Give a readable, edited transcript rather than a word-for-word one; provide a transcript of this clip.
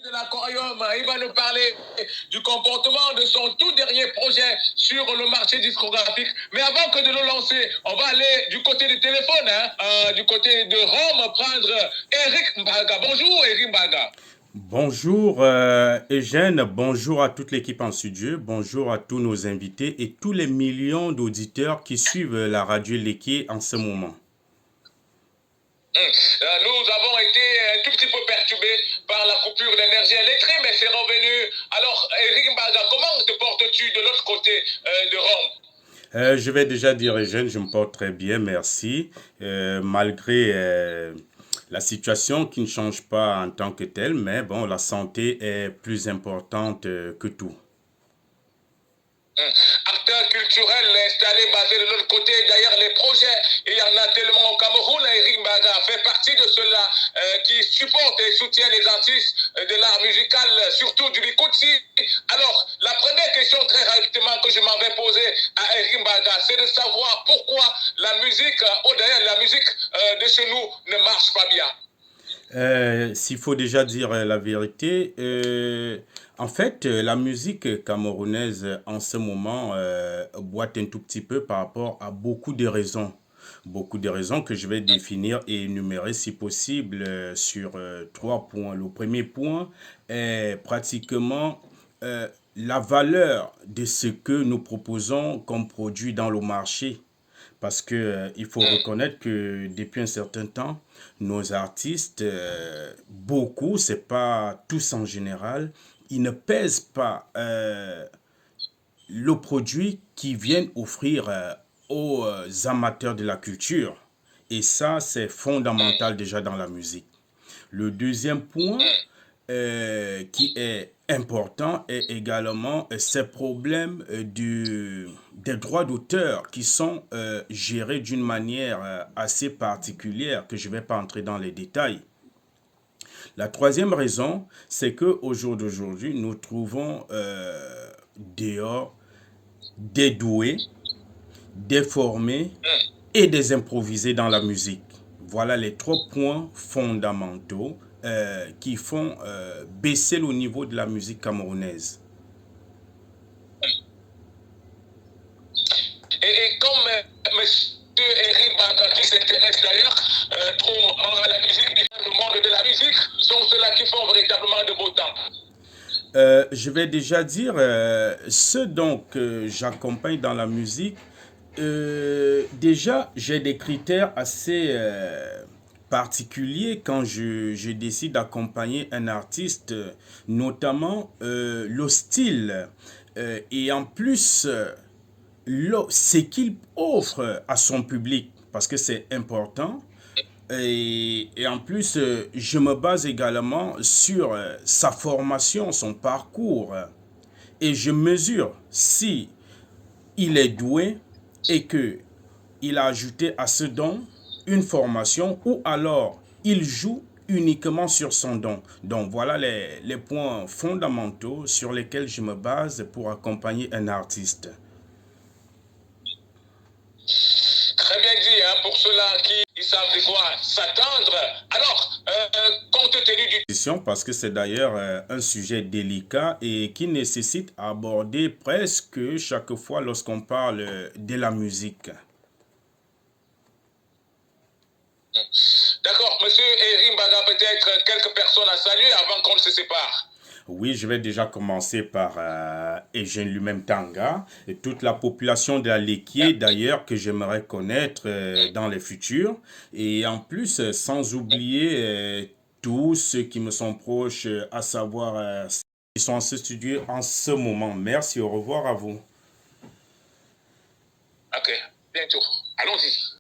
De l'aquarium, il va nous parler du comportement de son tout dernier projet sur le marché discographique. Mais avant que de le lancer, on va aller du côté du téléphone, du côté de Rome, prendre Eric Mbaga. Bonjour Eric Mbaga. Bonjour Eugène, bonjour à toute l'équipe en studio, bonjour à tous nos invités et tous les millions d'auditeurs qui suivent la radio Léquier en ce moment. Nous avons été un tout petit peu perturbés par la coupure d'énergie électrique, mais c'est revenu. Alors, Eric Mbaga, comment te portes-tu de l'autre côté de Rome? Je vais déjà dire Eugène, je me porte très bien, merci. Malgré la situation qui ne change pas en tant que telle, mais bon, la santé est plus importante que tout. Acteurs culturels installés, basés de l'autre côté. D'ailleurs, les projets, il y en a tellement au Cameroun. Eric Mbaga fait partie de ceux-là qui supportent et soutiennent les artistes de l'art musical, surtout du Bikutsi. Alors, la première question très rapidement que je m'en vais poser à Eric Mbaga, c'est de savoir pourquoi la musique, au-delà de la musique de chez nous, ne marche pas bien. S'il faut déjà dire la vérité, en fait, la musique camerounaise en ce moment boite un tout petit peu par rapport à beaucoup de raisons. Beaucoup de raisons que je vais définir et énumérer si possible sur trois points. Le premier point est pratiquement la valeur de ce que nous proposons comme produit dans le marché. Parce que il faut reconnaître que depuis un certain temps, nos artistes, beaucoup, c'est pas tous en général, ils ne pèsent pas le produit qu'ils viennent offrir aux amateurs de la culture. Et ça, c'est fondamental déjà dans la musique. Le deuxième point qui est important est également ces problèmes des droits d'auteur qui sont gérés d'une manière assez particulière que je ne vais pas entrer dans les détails. La troisième raison, c'est qu'au jour d'aujourd'hui, nous trouvons dehors des doués, des formés et des improvisés dans la musique. Voilà les trois points fondamentaux qui font baisser le niveau de la musique camerounaise. Et comme M. Eric Mbaga, qui s'intéresse d'ailleurs trop à la musique, le monde de la musique, sont ceux-là qui font véritablement de beau temps. Je vais déjà dire ceux donc que j'accompagne dans la musique. Déjà, j'ai des critères assez particuliers quand je décide d'accompagner un artiste, notamment le style et en plus ce qu'il offre à son public, parce que c'est important. Et en plus, je me base également sur sa formation, son parcours. Et je mesure si il est doué et que il a ajouté à ce don une formation ou alors il joue uniquement sur son don. Donc voilà les points fondamentaux sur lesquels je me base pour accompagner un artiste. Très bien dit, hein, pour ceux-là qui savent de quoi s'attendre. Alors, compte tenu du... Parce que c'est d'ailleurs un sujet délicat et qui nécessite aborder presque chaque fois lorsqu'on parle de la musique. D'accord, monsieur Eric Mbaga, peut-être quelques personnes à saluer avant qu'on ne se sépare. Oui, je vais déjà commencer par Eugène lui-même Tanga et toute la population de la Léquier d'ailleurs que j'aimerais connaître dans les futurs. Et en plus, sans oublier tous ceux qui me sont proches, à savoir qui sont en ce studio en ce moment. Merci, au revoir à vous. Ok, bientôt. Allons-y.